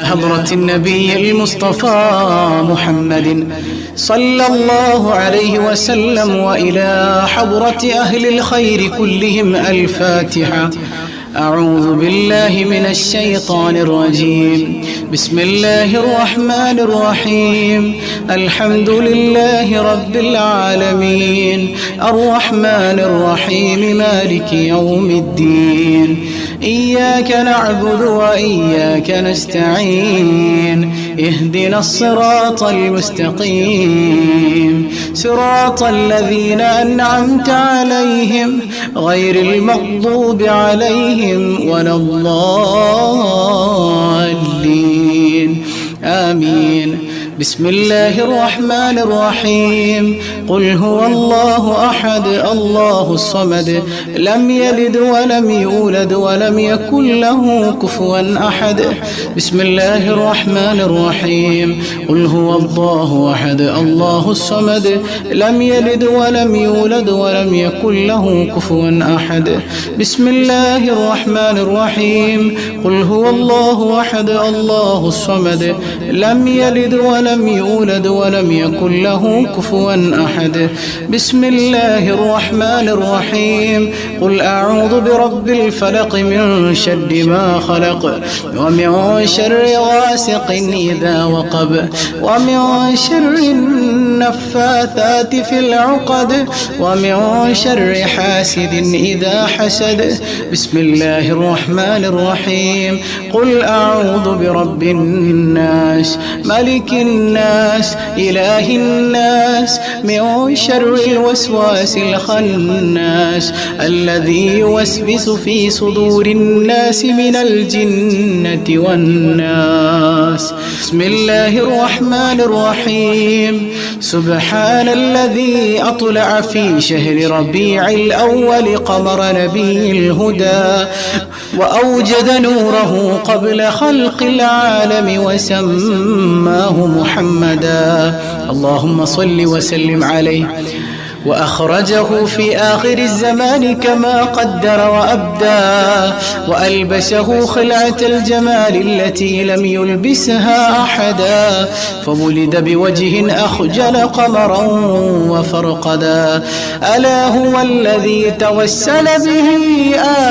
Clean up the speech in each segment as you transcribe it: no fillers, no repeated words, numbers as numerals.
حضرة النبي المصطفى محمد صلى الله عليه وسلم وإلى حضرة أهل الخير كلهم الفاتحة. أعوذ بالله من الشيطان الرجيم. بسم الله الرحمن الرحيم. الحمد لله رب العالمين الرحمن الرحيم مالك يوم الدين. إياك نعبد وإياك نستعين. اهدنا الصراط المستقيم صراط الذين أنعمت عليهم غير المغضوب عليهم ولا الضالين. آمين. بسم الله الرحمن الرحيم. قل هو الله أحد الله الصمد لم يلد ولم يولد ولم يكن له كفوا أحد. بسم الله الرحمن الرحيم. قل هو الله أحد الله الصمد لم يلد ولم يولد ولم يكن له كفوا أحد. بسم الله الرحمن الرحيم. قل هو الله أحد الله الصمد لم يلد ولم يولد ولم يكن له كفوا أحد. بسم الله الرحمن الرحيم. قل أعوذ برب الفلق من شر ما خلق ومن شر غاسق إذا وقب ومن شر النفاثات في العقد ومن شر حاسد إذا حسد. بسم الله الرحمن الرحيم. قل أعوذ برب الناس ملك الناس إله الناس من شر الوسواس الخناس الذي يوسوس في صدور الناس من الجنة والناس. بسم الله الرحمن الرحيم. سبحان الذي أطلع في شهر ربيع الأول قمر نبي الهدى وأوجد نوره قبل خلق العالم وسماه محمدا. اللهم صل وسلم عليه. وأخرجه في آخر الزمان كما قدر وأبدى وألبسه خلعة الجمال التي لم يلبسها أحدا فولد بوجه أخجل قمرا وفرقدا. ألا هو الذي توسل به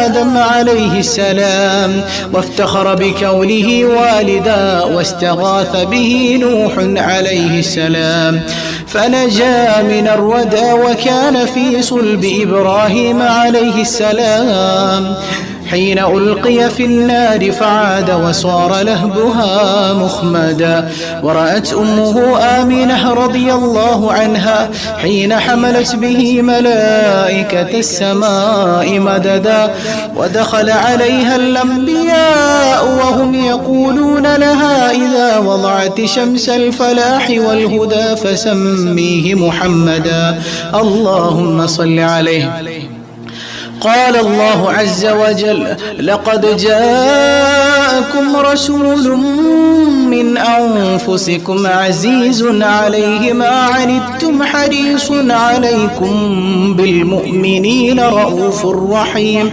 آدم عليه السلام وافتخر بكونه والدا واستغاث به نوح عليه السلام فنجا من الردى وكان في صلب إبراهيم عليه السلام حين ألقي في النار فعاد وصار لهبها مخمدا. ورأت أمه آمنة رضي الله عنها حين حملت به ملائكة السماء مددا ودخل عليها الأنبياء وهم يقولون لها إذا وضعت شمس الفلاح والهدى فسميه محمدا. اللهم صل عليه. قال الله عز وجل لقد جاءكم رسول من أنفسكم عزيز عليه ما عنتم حريص عليكم بالمؤمنين رؤوف رحيم.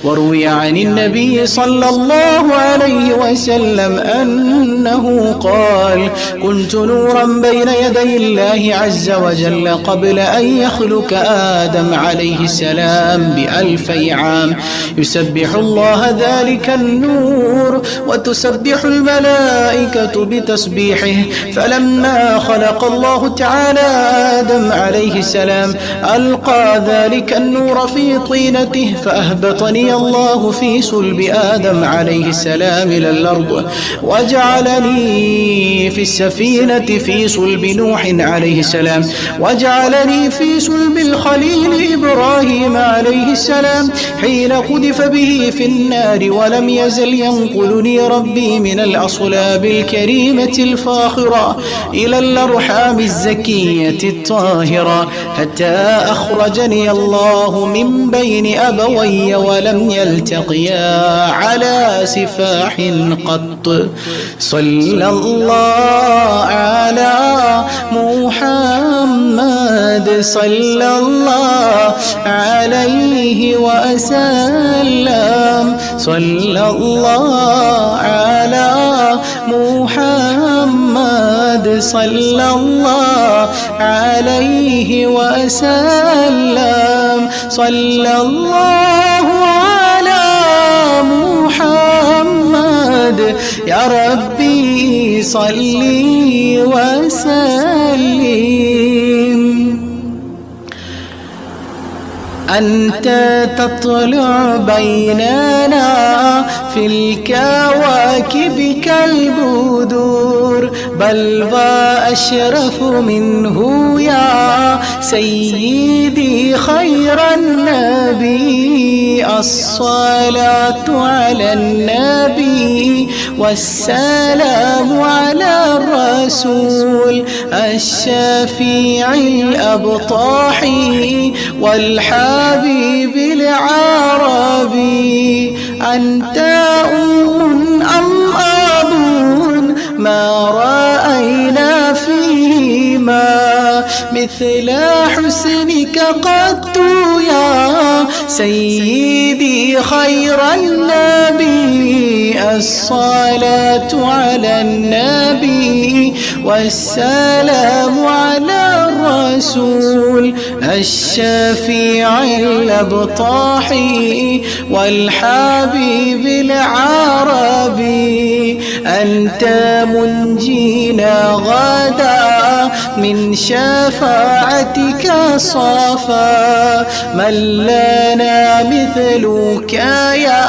وروي عن النبي صلى الله عليه وسلم أنه قال كنت نورا بين يدي الله عز وجل قبل أن يخلق آدم عليه السلام ب1000 عام يسبح الله ذلك النور وتسبح الملائكة بتسبيحه. فلما خلق الله تعالى آدم عليه السلام ألقى ذلك النور في طينته فأهبطني الله في صلب آدم عليه السلام إلى الأرض وجعلني في السفينة في صلب نوح عليه السلام وجعلني في صلب الخليل إبراهيم عليه السلام حين قذف به في النار ولم يزل ينقلني ربي من الأصلاب الكريمة الفاخرة إلى الأرحام الزكية الطاهرة حتى أخرجني الله من بين أبوي ولم يلتقيا على سفاح قط. صلى الله على محمد محمد صلى الله عليه وسلم صلى الله على محمد صلى الله عليه وسلم صلى الله على محمد يا ربي صلي وسلم. أنت تطلع بيننا في الكواكب كالبدور بل وأشرف منه يا سيدي خير النبي الصلاة على النبي والسلام على الرسول الشفيع الأبطاحي والحبيب العربي. أنت أم أم أب ما رأينا فيهما مثل حسنك قط يا سيدي خير النبي الصلاة على النبي والسلام على الرسول الشفيع الأبطاحي والحبيب العربي. أنت منجينا غدا من شفاعتك صفا من لنا مثلك يا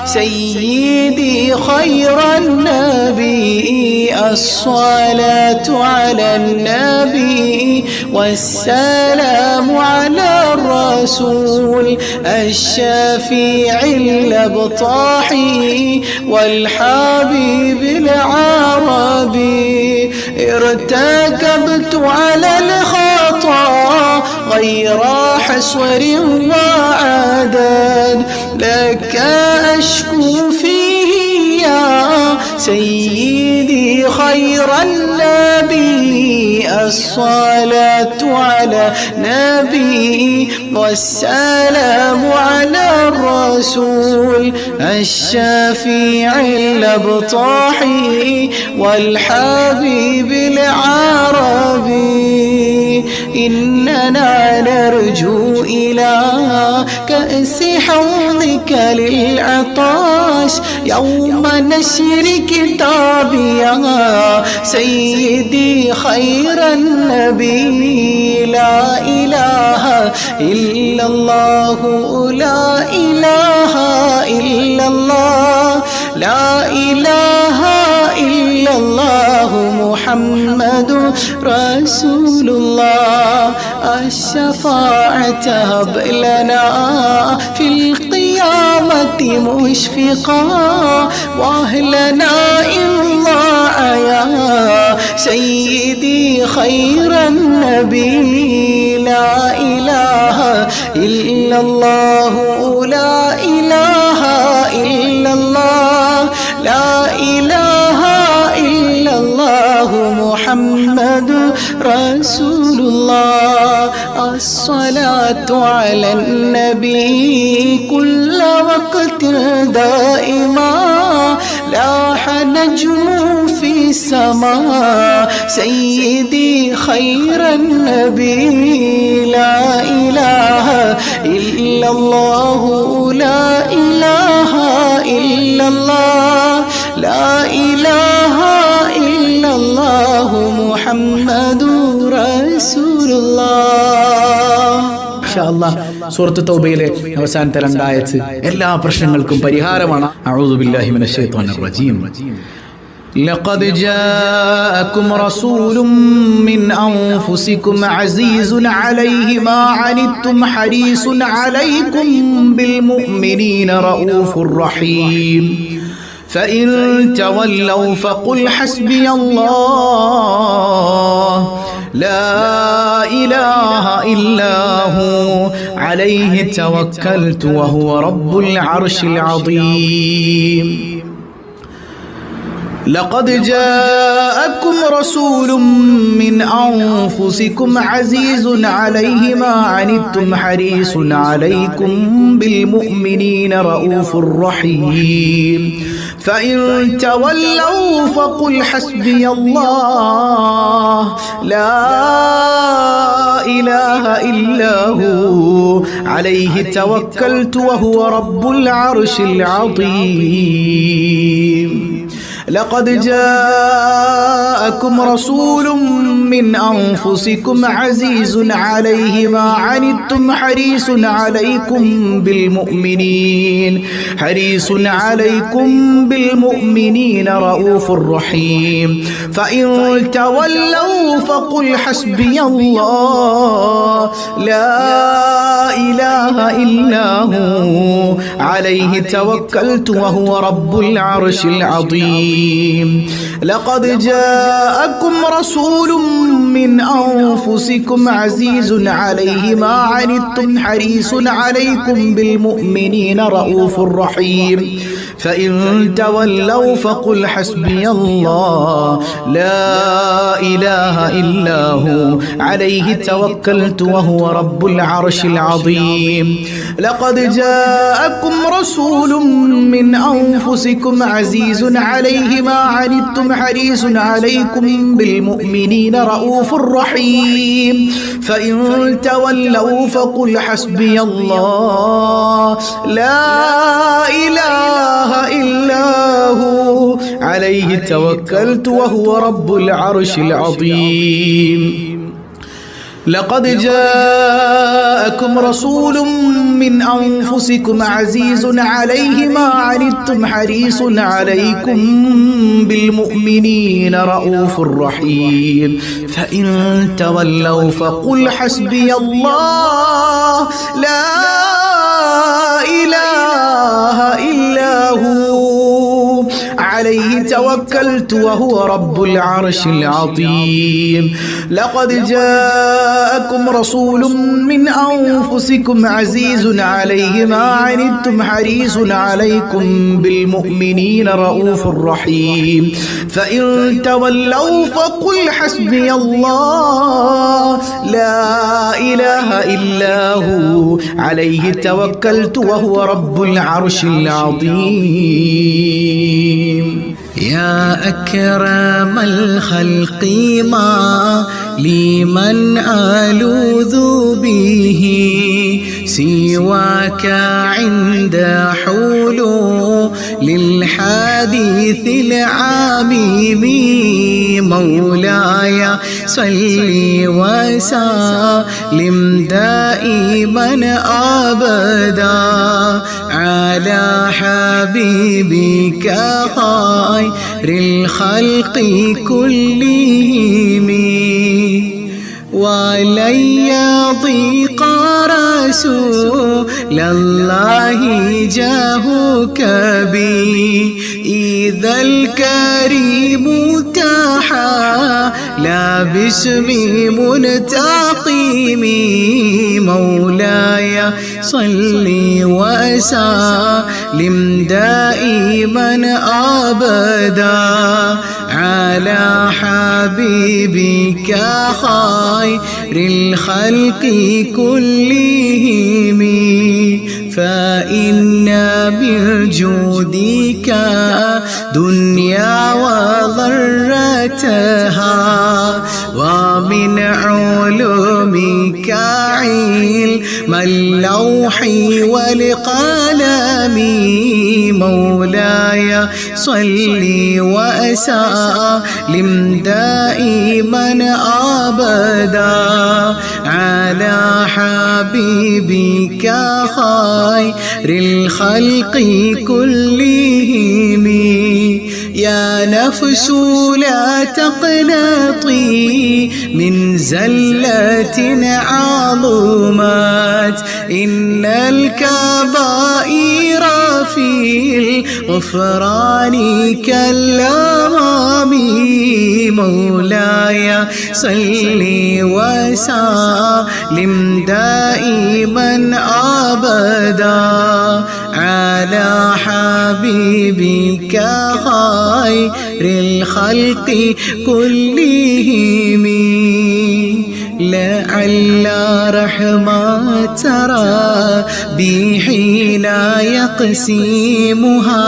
سيدي خير النبي الصلاة على النبي والسلام على الرسول الشفيع الأبطاحي والحبيب العربي. ارتكبت على الخطا غير حسور وعدد لك أشكو فيه يا سيدي خير النبي الصلاة على نبي والسلام على الرسول الشفيع الأبطاحي والحبيب العربي. إننا نرجو إلى كأس حوضك للعطاش يوم نشر كتابي يا سيدي خير النبي. لا إله إلا الله لا إله إلا الله لا إله إلا الله محمد رسول الله. الشفاعة هب لنا في القيامة مشفقا وأهلنا إلا يا سيدي خير النبي. لا إله إلا الله لا إله إلا الله لا إله إلا الله محمد رسول الله. الصلاة على النبي كل وقت دائما لاح نجم في السماء سيدي خير النبي. لا إله إلا الله لا إله إلا الله لا إله إلا الله محمد رسول الله. ഇൻഷാ അല്ലാഹ് സൂറത്ത് തൗബയിലെ അവസാനത്തെ 2 ആയത്ത് എല്ലാ പ്രശ്നങ്ങൾക്കും പരിഹാരമാണ്. അഊദു ബില്ലാഹി മിനശ് ശൈത്വാനിർ റജീം. لقد جاءكم رسول من أنفسكم عزيز عليه ما عنتم حريص عليكم بالمؤمنين رؤوف رحيم فإن تولوا فقل حسبي الله لا إله إلا هو عليه توكلت وهو رب العرش العظيم. لقد جاءكم رسول من أنفسكم عزيز عليه ما عنتم حريص عليكم بالمؤمنين رؤوف رحيم فإن تولوا فقل حسبي الله لا إله إلا هو عليه توكلت وهو رب العرش العظيم لقد جاءكم رسول من أنفسكم عزيز عليه ما عنتم حريص عليكم بالمؤمنين رؤوف رحيم فإن تولوا فقل حسبي الله لا إله إلا هو عليه توكلت وهو رب العرش العظيم لقد جاءكم رسول من أنفسكم عزيز عليه ما عنتم حريص عليكم بالمؤمنين رؤوف رحيم فإن تولوا فقل حسبي الله لا إله إلا هو عليه توكلت وهو رب العرش العظيم لقد جاءكم رسول من أنفسكم عزيز عليه ما عنتم حريص عليكم بالمؤمنين رؤوف رحيم فإن تولوا فقل حسبي الله لا إله إلا هو عليه توكلت وهو رب العرش العظيم لقد جاءكم رسول من أنفسكم عزيز عليه ما عنتم حريص عليكم بالمؤمنين رؤوف رحيم فإن تولوا فقل حسبي الله لا إله إلا هو عليه توكلت وهو رب العرش العظيم لقد جاءكم رسول من أنفسكم عزيز عليه ما عنتم حريص عليكم بالمؤمنين رؤوف رحيم فإن تولوا فقل حسبي الله لا إله إلا هو عليه توكلت وهو رب العرش العظيم يا أكرم الخلق ما لمن ألوذ به سواك عند حلول الحديث العميم مولاي صل وسلم دائما أبدا على حبيبك خير الخلق كلهم ولن يضيق رسول الله جاهك بي إذا الكريم تحالى باسم منتقم مولاي صل وسلم دائما أبدا على حبيبك خير الخلق كلهم فإن بالجودك دنيا وضرتها ومن علومك علم اللوح والقلم مولاي صل وسلم دائما أبدا على حبيبك خير الخلق كلهم يا نفس لا تقنطي من زلة عظمت إن الكبائر في الغفران كالأمام مولاي صل وسلم دائما أبدا على حبيبك خير الخلق كلهم لعل رحمة ربي حين يقسمها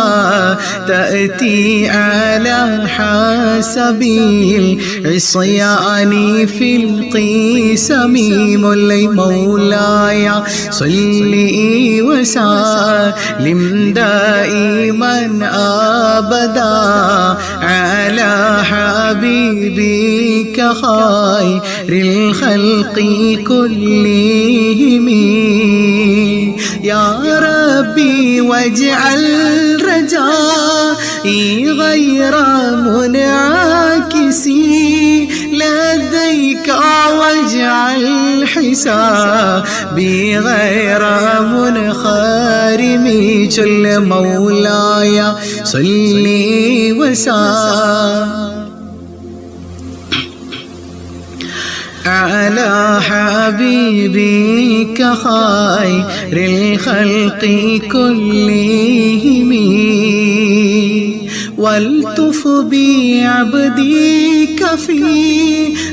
تأتي على حسب العصيان في القسم مولاي صلي وسلم دائما أبدا على حبيبك خير الخلق كلهم يا ربي واجعل رجائي غير منعكس لديك واجعل حسابي غير منخرم جل مولاي صلي وسلم على حبيبك خير الخلق كلهم والتف بعبدك في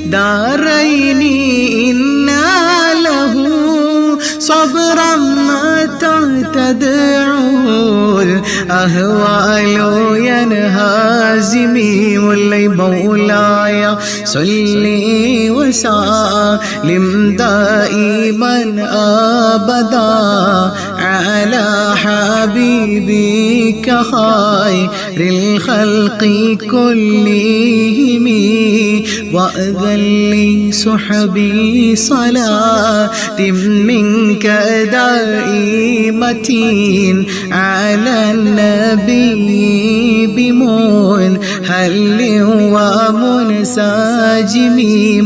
دارين إن له صبرا متى تدعو الأهوال ينهزمي واللي مولاي صلي وسلم دائما أبدا على حبيبك خير الخلق كلهم وأذن لي صحبي صلاة منك دائمة على النبي بمنهل ومنسجم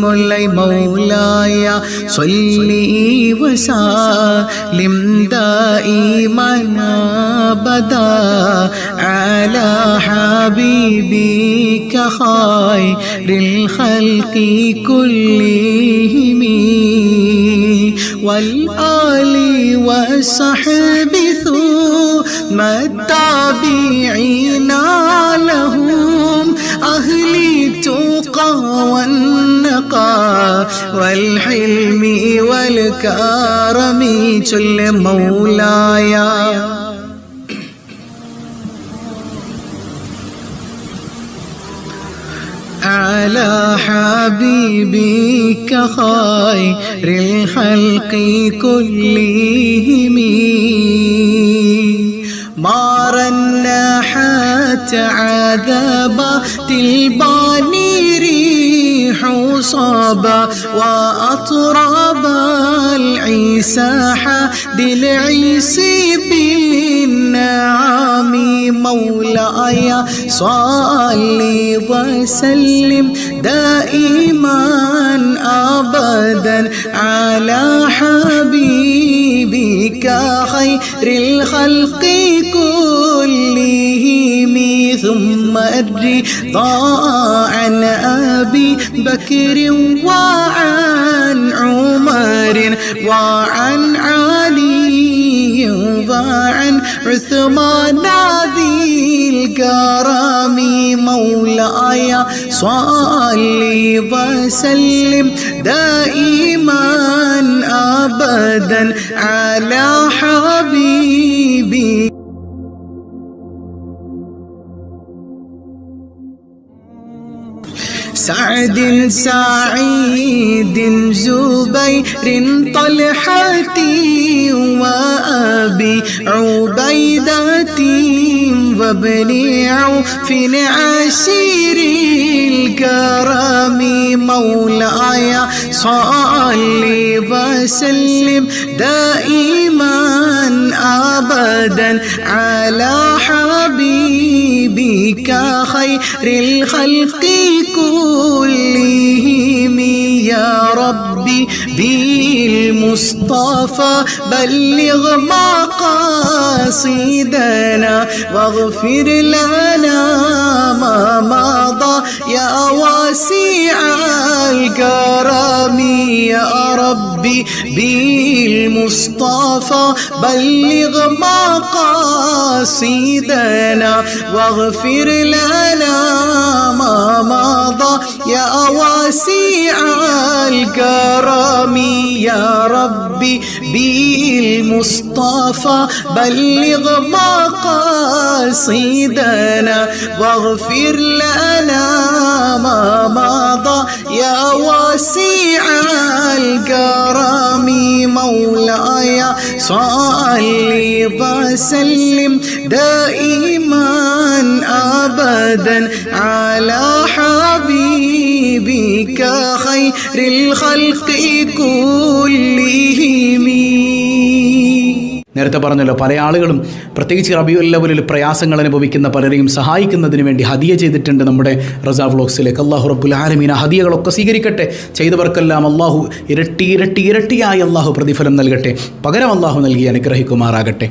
مولاي مولاي صلي وسلم دائما أبدا على حبيبك خير الخلق كلهم والآل والصحب ثم التابعين لهم أهل التقى والنقى والحلم والكرم جل مولاي على حبيبك خير الخلق كلهم ما رنحت عذبت الباني ريح صبا وأطرب العيسى بالعيسى بالنعم مولاي صلي وسلم دائما أبدا على حبيبك خير الخلق كلهم ثم الرضا عن أبي بكر وعن عمر وعن علي وعن عثمان ذي الكرم مولاي صلي وسلم دائما أبدا على حبيبي سعد سعيد زبير طلحة وأبي عبيدة وابن عوف عشير الكرم مولاي صلي وسلم دائما أبدا على حبيبك خير الخلق كلهم يا ربي بالمصطفى بلغ مقاصدنا واغفر لنا ما مضى يا واسع الكرم يا ربي بالمصطفى بلغ مقاصدنا واغفر لنا ما مضى يا واسع الكرم يا ربي بالمصطفى بلغ مقاصدنا واغفر لنا ما مضى يا واسع الكرم مولاي صل وسلم دائما أبدا على حبيبك خير الخلق كلهم. നേരത്തെ പറഞ്ഞല്ലോ, പല ആളുകളും പ്രത്യേകിച്ച് റബീഉൽ അവ്വലിൽ പ്രയാസങ്ങൾ അനുഭവിക്കുന്ന പലരെയും സഹായിക്കുന്നതിന് വേണ്ടി ഹദിയ ചെയ്തിട്ടുണ്ട് നമ്മുടെ റസാ വ്ളോഗ്സിലേക്ക്. അല്ലാഹു റബ്ബുൽ ആലമീൻ ആ ഹദിയകളൊക്കെ സ്വീകരിക്കട്ടെ. ചെയ്തവർക്കെല്ലാം അല്ലാഹു ഇരട്ടിയായി അല്ലാഹു പ്രതിഫലം നൽകട്ടെ. പകരം അല്ലാഹു നൽകി അനുഗ്രഹിക്കുമാറാകട്ടെ.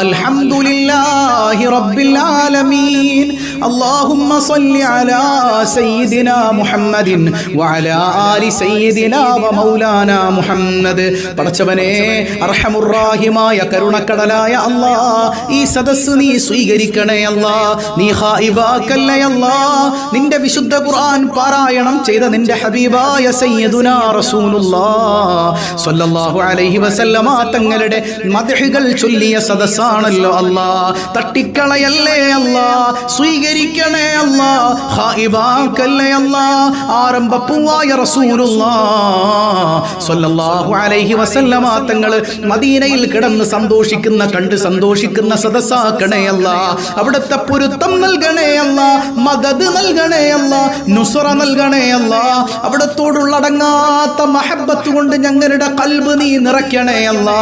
അൽഹംദുലില്ലാഹി റബ്ബിൽ ആലമീൻ. അല്ലാഹുമ്മ സ്വല്ലി അലാ സയ്യിദിനാ മുഹമ്മദിൻ വഅലാ ആലി സയ്യിദിനാ വമൗലാനാ മുഹമ്മദ്. പടച്ചവനേ, അർഹമുർറാഹിമായ കരുണക്കടലായ അല്ലാ, ഈ സദസ്സ് നീ സ്വീകരിക്കണേ അല്ലാ. നീ ഖായിബാക്കല്ലേ അല്ലാ. നിന്റെ വിശുദ്ധ ഖുർആൻ പാരായണം ചെയ്ത നിന്റെ ഹബീബായ സയ്യിദുനാ റസൂലുള്ളാഹ് സ്വല്ലല്ലാഹു അലൈഹി വസല്ലമ തങ്ങളുടെ മദ്ഹുകൾ ചൊല്ലിയ സദസ്സാണല്ലോ അല്ലാ. തട്ടിക്കളയല്ലേ അല്ലാ, സ്വീകരിക്കണേ അല്ലാ. ഖായിബാക്കല്ലേ അല്ലാ. ആരംഭപ്പൂവായ റസൂലുള്ളാഹ് സ്വല്ലല്ലാഹു അലൈഹി വസല്ലമ തങ്ങൾ മദീനയിൽ കിടന്ന് കണ്ട് സന്തോഷിക്കുന്ന സദസ്സാക്കണേ അല്ലാ. അവിടുത്തെ പൊരുത്തം നൽകണേ അല്ലാ, മദദ് നൽകണേ അല്ലാ, നുസ്റ നൽകണേ അല്ലാ. അവിടത്തോടുള്ള അടങ്ങാത്ത മഹബ്ബത്ത് കൊണ്ട് ഞങ്ങളുടെ ഖൽബ് നീ നിറയ്ക്കണേ അല്ലാ.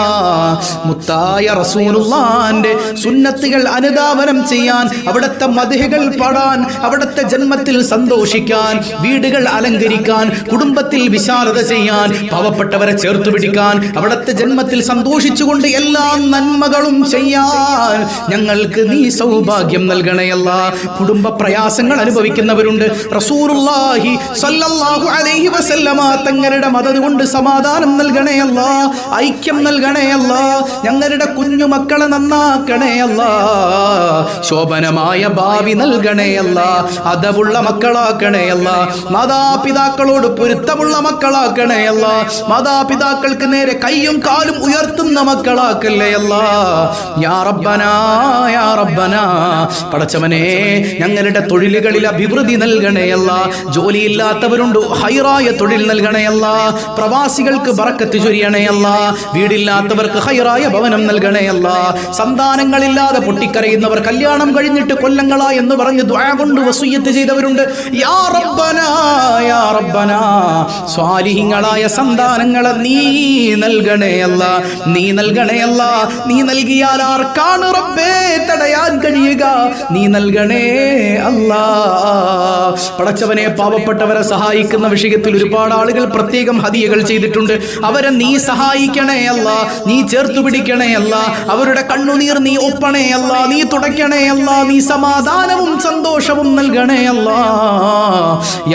മുത്തായ റസൂലുള്ളാഹിന്റെ സുന്നത്തുകൾ അനുധാവനം ചെയ്യാൻ, അവിടുത്തെ മദ്ഹുകൾ പാടാൻ, അവിടുത്തെ ജന്മത്തിൽ സന്തോഷിക്കാൻ, വീടുകൾ അലങ്കരിക്കാൻ, കുടുംബത്തിൽ വിശാലത ചെയ്യാൻ, പാവപ്പെട്ടവരെ ചേർത്തു പിടിക്കാൻ, അവിടുത്തെ ജന്മത്തിൽ സന്തോഷിച്ചുകൊണ്ട് എല്ലാ നന്മകളും ചെയ്യാൻ ഞങ്ങൾക്ക് നീ സൗഭാഗ്യം നൽകണയല്ല. കുടുംബ പ്രയാസങ്ങൾ അനുഭവിക്കുന്നവരുണ്ട്. റസൂലുള്ളാഹി സ്വല്ലല്ലാഹു അലൈഹി വസല്ലമ തങ്ങളുടെ മദദ് കൊണ്ട് സമാധാനം നൽകണയല്ല, ഐക്യം നൽകണയല്ല. ഞങ്ങളുടെ കുഞ്ഞു മക്കളെ നന്നാക്കണയല്ല, ശോഭനമായ ഭാവി നൽകണയല്ല, അതവുള്ള മക്കളാക്കണയല്ല, മാതാപിതാക്കളോട് പൊരുത്തമുള്ള മക്കളാക്കണയല്ല, മാതാപിതാക്കൾക്ക് നേരെ കൈയും കാലും ഉയർത്തുന്ന മക്കളാക്കല്ലേ അല്ലാ. യാ റബ്ബനാ യാ റബ്ബനാ. പടച്ചവനെ, ഞങ്ങളുടെ തൊഴിലുകളിൽ അഭിവൃദ്ധി നൽകണേ അല്ലാ. ജോലിയില്ലാത്തവരുണ്ട്, ഹൈറായ തൊഴിൽ നൽകണേ അല്ലാ. പ്രവാസികൾക്ക് ബറക്കത്ത് ചൊരിയണേ അല്ലാ. വീടില്ലാത്തവർക്ക് ഹൈറായ ഭവനം നൽകണേ അല്ലാ. സന്താനങ്ങളില്ലാതെ പൊട്ടിക്കരയുന്നവർ, കല്യാണം കഴിഞ്ഞിട്ട് കൊല്ലങ്ങളായി എന്ന് പറഞ്ഞ് ദുആ കൊണ്ട് വസിയ്യത്ത് ചെയ്തവരുണ്ട്. യാ റബ്ബനാ യാ റബ്ബനാ. സ്വാലിഹീങ്ങളായ സന്താനങ്ങളെ നീ നൽകണേ അല്ലാ, നീ നൽകണേ അല്ലാ. നീ നൽകിയാൽ ആർക്കാണ് റബ്ബേ തടയാൻ കഴിയുക? നീ നൽകണേ അല്ലാ. പടച്ചവനെ, പാവപ്പെട്ടവരെ സഹായിക്കുന്ന വിഷയത്തിൽ ഒരുപാട് ആളുകൾ പ്രത്യേകം ഹദിയകൾ ചെയ്തിട്ടുണ്ട്. അവരെ നീ സഹായിക്കണേ അല്ലാ, നീ ചേർത്തു പിടിക്കണേ അല്ലാ. അവരുടെ കണ്ണുനീർ നീ ഒപ്പണേ അല്ലാ, നീ തുടയ്ക്കണേ അല്ലാ. നീ സമാധാനവും സന്തോഷവും നൽകണേ അല്ലാ.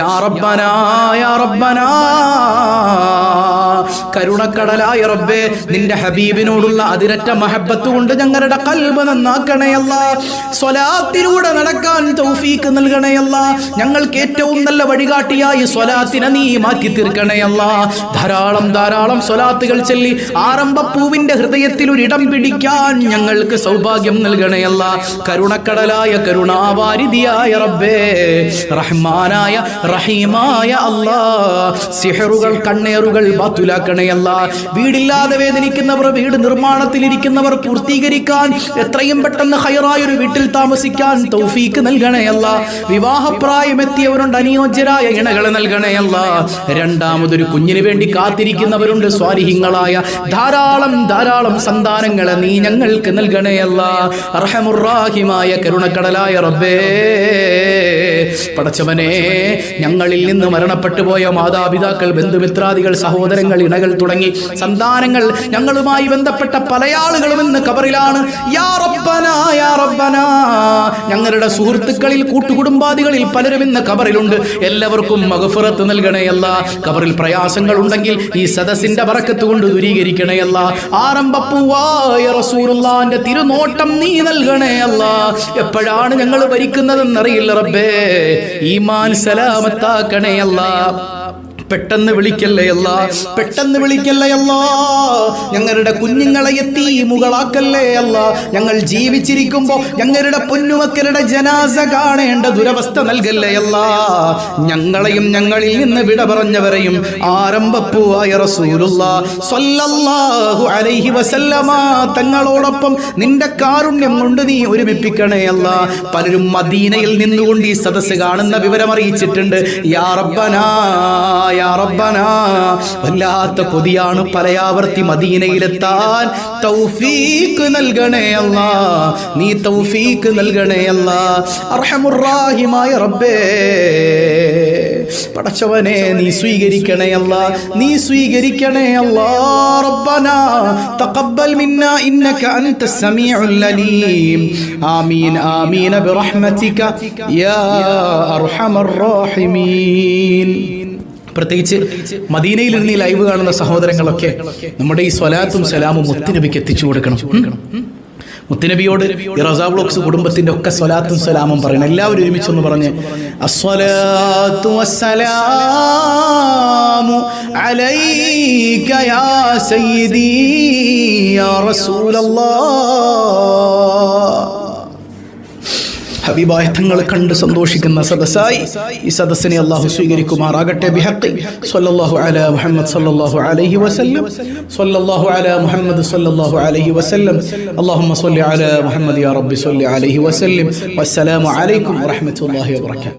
യാ റബ്ബനാ യാ റബ്ബനാ. കരുണക്കടലായ റബ്ബേ, നിന്റെ ഹബീബിനോടുള്ള അതിരറ്റ മഹബ്ബത്ത് കൊണ്ട് ഞങ്ങളുടെ ഖൽബ് നന്നാക്കണേ അല്ലാ. സ്വലാത്തിലൂടെ നടക്കാൻ തൗഫീക്ക് നൽകണേ അല്ലാ. ഞങ്ങൾക്ക് ഏറ്റവും നല്ല വഴികാട്ടിയായി സ്വലാത്തിനെ നീ മാറ്റി തീർക്കണേ അല്ലാ. ധാരാളം സ്വലാത്തുകൾ ചൊല്ലി ആരംഭപ്പൂവിന്റെ ഹൃദയത്തിൽ ഒരിടം പിടിക്കാൻ ഞങ്ങൾക്ക് സൗഭാഗ്യം നൽകണേ അല്ലാ. കരുണക്കടലായ കരുണാവാരിധിയായ റബ്ബേ, റഹ്മാനായ റഹീമായ അല്ലാ, സിഹറുകൾ കണ്ണേറുകൾ ബാത്തുലാക്കണേ അല്ലാ. വീടില്ലാതെ വേദനിക്കുന്നവർ, വീട് നിർമ്മാണത്തിലിരിക്കുന്നവർ പൂർത്തീകരിക്കാൻ, എത്രയും പെട്ടെന്ന് ഹൈറായ ഒരു വീട്ടിൽ താമസിക്കാൻ തൗഫീക്ക് നൽകണേ അല്ലാ. വിവാഹപ്രായമെത്തിയവരുണ്ട്, അനുയോജ്യരായ ഇണകളെ നൽകണേ അല്ലാ. രണ്ടാമതൊരു കുഞ്ഞിന് വേണ്ടി കാത്തിരിക്കുന്നവരുണ്ട്, സ്വാലിഹീങ്ങളായ ധാരാളം സന്താനങ്ങളെ നീ ഞങ്ങൾക്ക് നൽകണേ അല്ലാ. അർഹമുർ റഹീമായ കരുണക്കടലായ റബ്ബേ, പടച്ചവനെ, ഞങ്ങളിൽ നിന്ന് മരണപ്പെട്ടു പോയ മാതാപിതാക്കൾ, ബന്ധുമിത്രാദികൾ, സഹോദരങ്ങൾ, ഇണകൾ തുടങ്ങി സന്താനങ്ങൾ, ഞങ്ങളുമായി ബന്ധപ്പെട്ട പല ആളുകളും ഇന്ന് ഖബറിലാണ്. യാ റബ്ബനാ, യാ റബ്ബനാ. ഞങ്ങളുടെ സുഹൃത്തുക്കളിൽ, കൂട്ടുകുടുംബാദികളിൽ പലരും ഇന്ന് ഖബറിലുണ്ട്. എല്ലാവർക്കും മഗ്ഫിറത്ത് നൽകണേ അല്ലാ. ഖബറിൽ പ്രയാസങ്ങൾ ഉണ്ടെങ്കിൽ ഈ സദസ്സിന്റെ ബറക്കത്ത് കൊണ്ട് ദൂരീകരിക്കണേ അല്ലാ. ആരംഭപ്പൂവായ റസൂലുള്ളാഹിന്റെ തിരുനോട്ടം നീ നൽകണേ അല്ലാ. എപ്പോഴാണ് ഞങ്ങൾ ഭരിക്കുന്നതെന്നറിയില്ല റബ്ബേ. ഈമാൻ സലാമത്താക്കണേ അല്ലാ. പെട്ടെന്ന് വിളിക്കല്ലേ അല്ലാ, പെട്ടെന്ന് വിളിക്കല്ലേ അല്ലാ. ഞങ്ങളുടെ കുഞ്ഞുങ്ങളെ യതീമുകളാക്കല്ലേ അല്ലാ. ഞങ്ങൾ ജീവിച്ചിരിക്കുമ്പോൾ ഞങ്ങളുടെ പൊന്നുമക്കളുടെ ജനാസ കാണേണ്ട ദുരവസ്ഥ നൽകല്ലേ അല്ലാ. ഞങ്ങളെയും ഞങ്ങളിൽ നിന്ന് വിട പറഞ്ഞവരെയും ആരംഭപ്പൂവായ റസൂലുള്ളാഹി സ്വല്ലല്ലാഹു അലൈഹി വസല്ലമ തങ്ങളോടൊപ്പം നിന്റെ കാരുണ്യം കൊണ്ട് നീ ഒരുമിപ്പിക്കണേ അല്ലാ. പലരും മദീനയിൽ നിന്നുകൊണ്ട് ഈ സദസ്സ് കാണുന്ന വിവരം അറിയിച്ചിട്ടുണ്ട്. യാ റബ്ബനാ, യാ റബ്ബനാ. വല്ലാത്ത കൊതിയാണ് പലയാവർത്തി മദീനയിലെത്താൻ. തൗഫീഖ് നൽകണേ അല്ലാ, നീ തൗഫീഖ് നൽകണേ അല്ലാ. അർഹമുർ റഹീമായ റബ്ബേ, പടച്ചവനെ നീ സ്വീകരിക്കണേ അല്ലാ, നീ സ്വീകരിക്കണേ അല്ലാ. റബ്ബനാ തഖബ്ബൽ മിന്നാ ഇന്നക അൻതസ് സമീഉൽ അലീം. ആമീൻ ആമീൻ ബിറഹ്മതിക യാ അർഹമർ റഹീമീൻ. പ്രത്യേകിച്ച് മദീനയിൽ നിന്ന് ഈ ലൈവ് കാണുന്ന സഹോദരങ്ങളൊക്കെ നമ്മുടെ ഈ സ്വലാത്തും സലാമും മുത്തുനബിക്ക് എത്തിച്ചു കൊടുക്കണം. മുത്തുനബിയോട് ഈ റസാ വ്ലോഗ്സ് കുടുംബത്തിന്റെ ഒക്കെ സ്വലാത്തും സലാമും പറയണം. എല്ലാവരും ഒരുമിച്ചൊന്ന് പറഞ്ഞ് അസ്സലാത്തു വസ്സലാമു അലൈക യാ സയ്യിദി യാ റസൂലല്ലാഹ്. ഹബീബായ തങ്ങളെ കണ്ട് സന്തോഷിക്കുന്ന സദസ്സായി ഈ സദസ്സിനെ അല്ലാഹു സ്വീകരിക്കുമാറാകട്ടെ. ബിഹഖി സ്വല്ലല്ലാഹു അലാ മുഹമ്മദ് സ്വല്ലല്ലാഹു അലൈഹി വസല്ലം, സ്വല്ലല്ലാഹു അലാ മുഹമ്മദ് സ്വല്ലല്ലാഹു അലൈഹി വസല്ലം. അല്ലാഹുമ്മ സ്വല്ലി അലാ മുഹമ്മദ് യാ റബ്ബി സ്വല്ലി അലൈഹി വസല്ലം. വസ്സലാമു അലൈക്കും വറഹ്മത്തുള്ളാഹി വബറകാതുഹു.